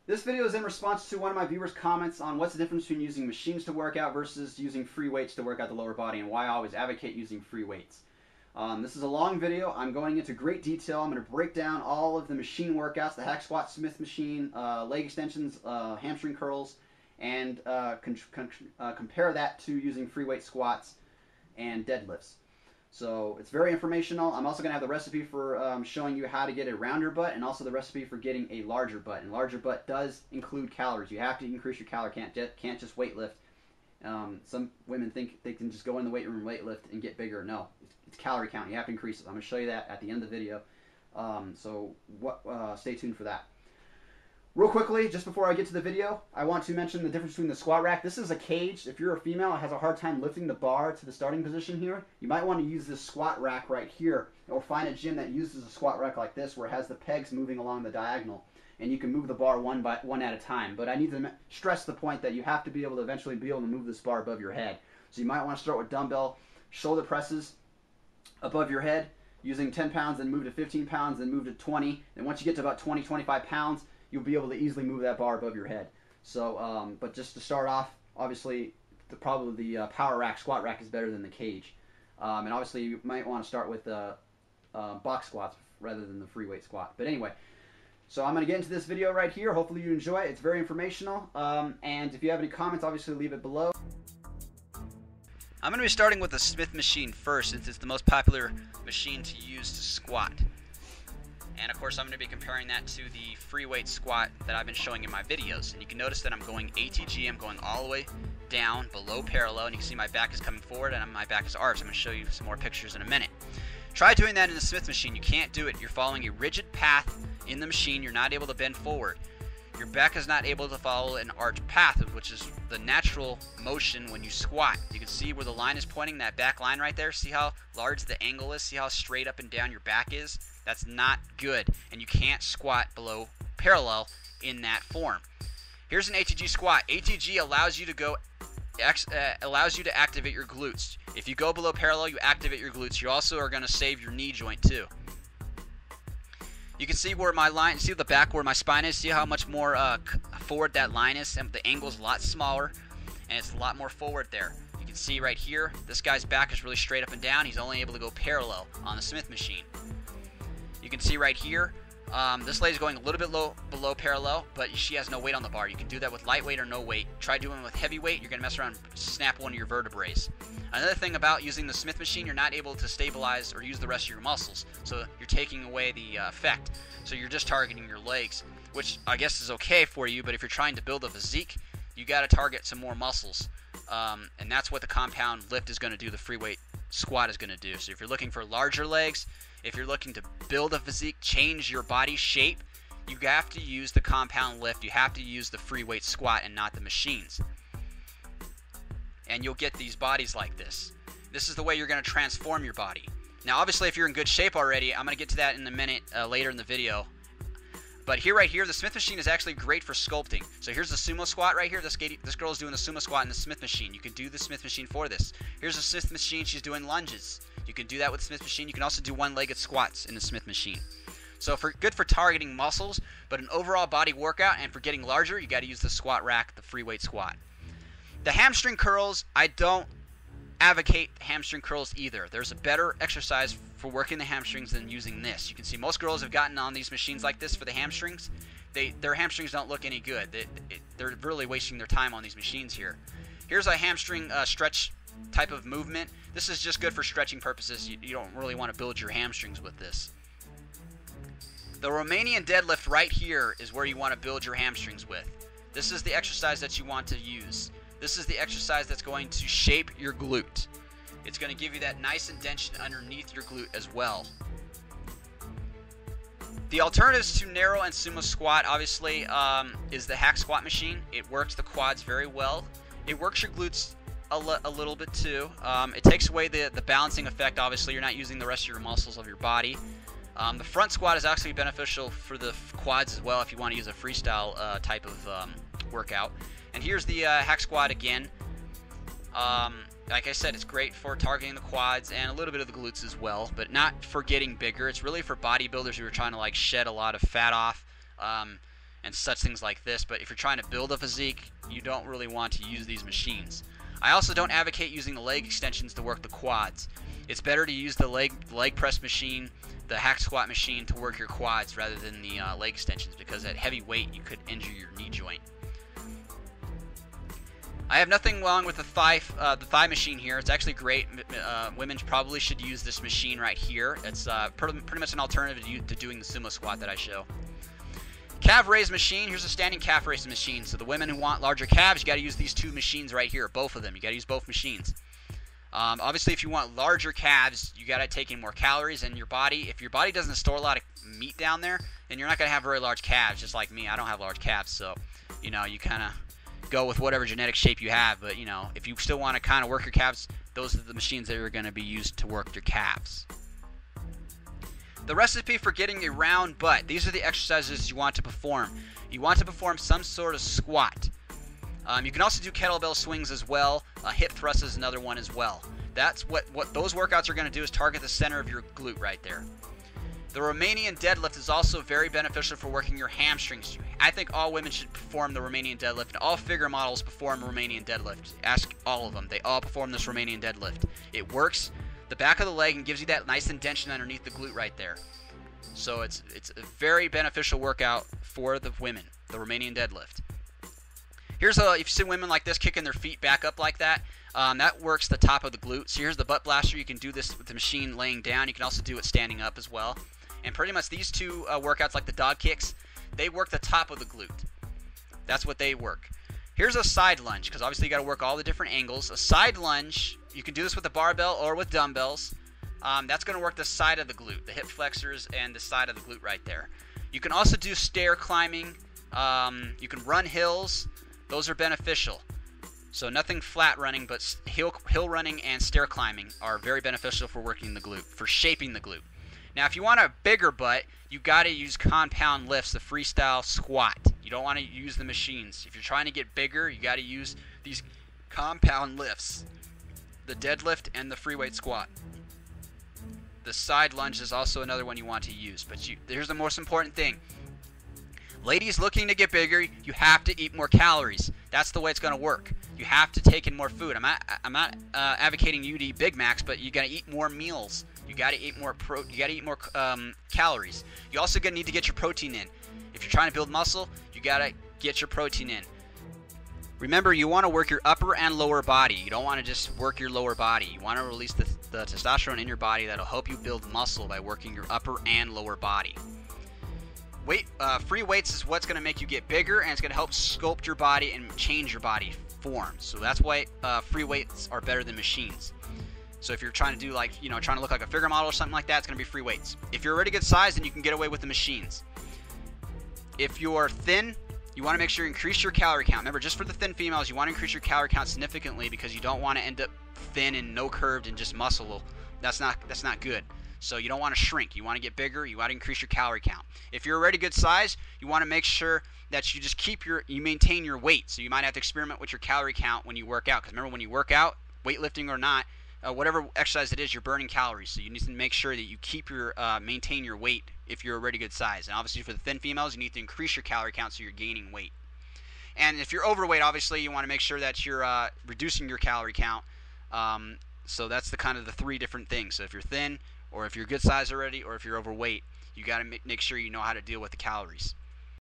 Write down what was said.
This video is in response to one of my viewers' comments on what's the difference between using machines to work out versus using free weights to work out the lower body, and why I always advocate using free weights. This is a long video. I'm going into great detail. I'm going to break down all of the machine workouts, the hack squat, Smith machine, leg extensions, hamstring curls, and compare that to using free weight squats and deadlifts. So it's very informational. I'm also going to have the recipe for showing you how to get a rounder butt, and also the recipe for getting a larger butt. And larger butt does include calories. You have to increase your calorie count. Can't just weight lift. Some women think they can just go in the weight room, weight lift, and get bigger. No, it's calorie count. You have to increase it. I'm going to show you that at the end of the video. Stay tuned for that. Real quickly, just before I get to the video, I want to mention the difference between the squat rack. This is a cage. If you're a female and has a hard time lifting the bar to the starting position here, you might want to use this squat rack right here, or find a gym that uses a squat rack like this where it has the pegs moving along the diagonal, and you can move the bar one at a time. But I need to stress the point that you have to be able to eventually be able to move this bar above your head. So you might want to start with dumbbell shoulder presses above your head, using 10 pounds, then move to 15 pounds, then move to 20. And once you get to about 20, 25 pounds, you'll be able to easily move that bar above your head. So, but just to start off, obviously, probably the power rack, squat rack is better than the cage. And obviously, you might want to start with box squats rather than the free weight squat. But anyway, so I'm going to get into this video right here. Hopefully you enjoy it. It's very informational. And if you have any comments, obviously leave it below. I'm going to be starting with the Smith machine first, since it's the most popular machine to use to squat. And of course, I'm going to be comparing that to the free weight squat that I've been showing in my videos. And you can notice that I'm going ATG, I'm going all the way down below parallel, and you can see my back is coming forward and my back is arched. I'm going to show you some more pictures in a minute. Try doing that in the Smith machine. You can't do it. You're following a rigid path in the machine. You're not able to bend forward. Your back is not able to follow an arched path, which is the natural motion when you squat. You can see where the line is pointing, that back line right there. See how large the angle is? See how straight up and down your back is? That's not good, and you can't squat below parallel in that form. Here's an ATG squat. ATG allows you to activate your glutes. If you go below parallel, you activate your glutes. You also are going to save your knee joint too. You can see where my line, see the back where my spine is, see how much more forward that line is, and the angle is a lot smaller, and it's a lot more forward there. You can see right here, this guy's back is really straight up and down. He's only able to go parallel on the Smith machine. You can see right here, this lady's going a little bit below parallel, but she has no weight on the bar. You can do that with light weight or no weight. Try doing it with heavy weight, you're going to mess around and snap one of your vertebrae. Another thing about using the Smith machine, you're not able to stabilize or use the rest of your muscles. So you're taking away the effect. So you're just targeting your legs, which I guess is okay for you, but if you're trying to build a physique, you got to target some more muscles. And that's what the compound lift is going to do, the free weight squat is going to do. So if you're looking for larger legs, if you're looking to build a physique, change your body shape, you have to use the compound lift. You have to use the free weight squat and not the machines. And you'll get these bodies like this. This is the way you're going to transform your body. Now, obviously, if you're in good shape already, I'm going to get to that in a minute later in the video. But right here, the Smith machine is actually great for sculpting. So here's the sumo squat right here. This girl is doing the sumo squat in the Smith machine. You can do the Smith machine for this. Here's the Smith machine. She's doing lunges. You can do that with the Smith machine. You can also do one-legged squats in the Smith machine. So good for targeting muscles, but an overall body workout and for getting larger, you got to use the squat rack, the free weight squat. The hamstring curls, I don't advocate hamstring curls either. There's a better exercise for working the hamstrings than using this. You can see most girls have gotten on these machines like this for the hamstrings. Their hamstrings don't look any good. They're really wasting their time on these machines here. Here's a hamstring stretch type of movement. This is just good for stretching purposes. You don't really want to build your hamstrings with this. The Romanian deadlift right here is where you want to build your hamstrings with. This is the exercise that you want to use. This is the exercise that's going to shape your glute. It's going to give you that nice indentation underneath your glute as well. The alternatives to narrow and sumo squat, obviously, is the hack squat machine. It works the quads very well. It works your glutes a little bit too. It takes away the balancing effect. Obviously, you're not using the rest of your muscles of your body. The front squat is actually beneficial for the quads as well if you want to use a freestyle type of workout. And here's the hack squat again. Like I said, it's great for targeting the quads and a little bit of the glutes as well, but not for getting bigger. It's really for bodybuilders who are trying to like shed a lot of fat off. and such things like this. But if you're trying to build a physique, you don't really want to use these machines. I also don't advocate using the leg extensions to work the quads. It's better to use the leg press machine, the hack squat machine, to work your quads rather than the leg extensions, because at heavy weight you could injure your knee joint. I have nothing wrong with the thigh machine here. It's actually great. Women probably should use this machine right here. It's pretty much an alternative to doing the sumo squat that I show. Calf raise machine. Here's a standing calf raise machine. So the women who want larger calves, you got to use these two machines right here, both of them. You got to use both machines. Obviously, if you want larger calves, you got to take in more calories in your body. If your body doesn't store a lot of meat down there, then you're not going to have very large calves. Just like me, I don't have large calves, so you kind of go with whatever genetic shape you have. But if you still want to kind of work your calves, those are the machines that are going to be used to work your calves. The recipe for getting a round butt. These are the exercises you want to perform. You want to perform some sort of squat. You can also do kettlebell swings as well. Hip thrust is another one as well. That's what those workouts are going to do, is target the center of your glute right there. The Romanian deadlift is also very beneficial for working your hamstrings. I think all women should perform the Romanian deadlift. All figure models perform Romanian deadlift. Ask all of them. They all perform this Romanian deadlift. It works the back of the leg and gives you that nice indention underneath the glute right there. So it's a very beneficial workout for the women, the Romanian deadlift. Here's if you see women like this kicking their feet back up like that, that works the top of the glute. So here's the butt blaster. You can do this with the machine laying down. You can also do it standing up as well. And pretty much these two workouts, like the dog kicks, they work the top of the glute. That's what they work. Here's a side lunge, because obviously you got to work all the different angles. A side lunge, you can do this with a barbell or with dumbbells. That's going to work the side of the glute, the hip flexors and the side of the glute right there. You can also do stair climbing. You can run hills. Those are beneficial. So nothing flat running, but hill running and stair climbing are very beneficial for working the glute, for shaping the glute. Now, if you want a bigger butt, you got to use compound lifts, the freestyle squat. You don't want to use the machines. If you're trying to get bigger, you got to use these compound lifts, the deadlift and the freeweight squat. The side lunge is also another one you want to use. But here's the most important thing. Ladies looking to get bigger, you have to eat more calories. That's the way it's going to work. You have to take in more food. I'm not advocating you to eat Big Macs, but you got to eat more meals. You got to eat more calories. You also need to get your protein in. If you're trying to build muscle, you got to get your protein in. Remember, you want to work your upper and lower body. You don't want to just work your lower body. You want to release the testosterone in your body that'll help you build muscle by working your upper and lower body. Free weights is what's going to make you get bigger, and it's going to help sculpt your body and change your body form. So that's why free weights are better than machines. So if you're trying to do trying to look like a figure model or something like that, it's going to be free weights. If you're already good size, then you can get away with the machines. If you're thin, you want to make sure you increase your calorie count. Remember, just for the thin females, you want to increase your calorie count significantly, because you don't want to end up thin and no curved and just muscle. That's not good. So you don't want to shrink. You want to get bigger. You want to increase your calorie count. If you're already good size, you want to make sure that you just you maintain your weight. So you might have to experiment with your calorie count when you work out. Because remember, when you work out, weightlifting or not, whatever exercise it is, you're burning calories. So you need to make sure that you keep maintain your weight if you're already good size. And obviously for the thin females, you need to increase your calorie count so you're gaining weight. And if you're overweight, obviously you want to make sure that you're reducing your calorie count. So that's the three different things. So if you're thin, or if you're good size already, or if you're overweight, you got to make sure you know how to deal with the calories.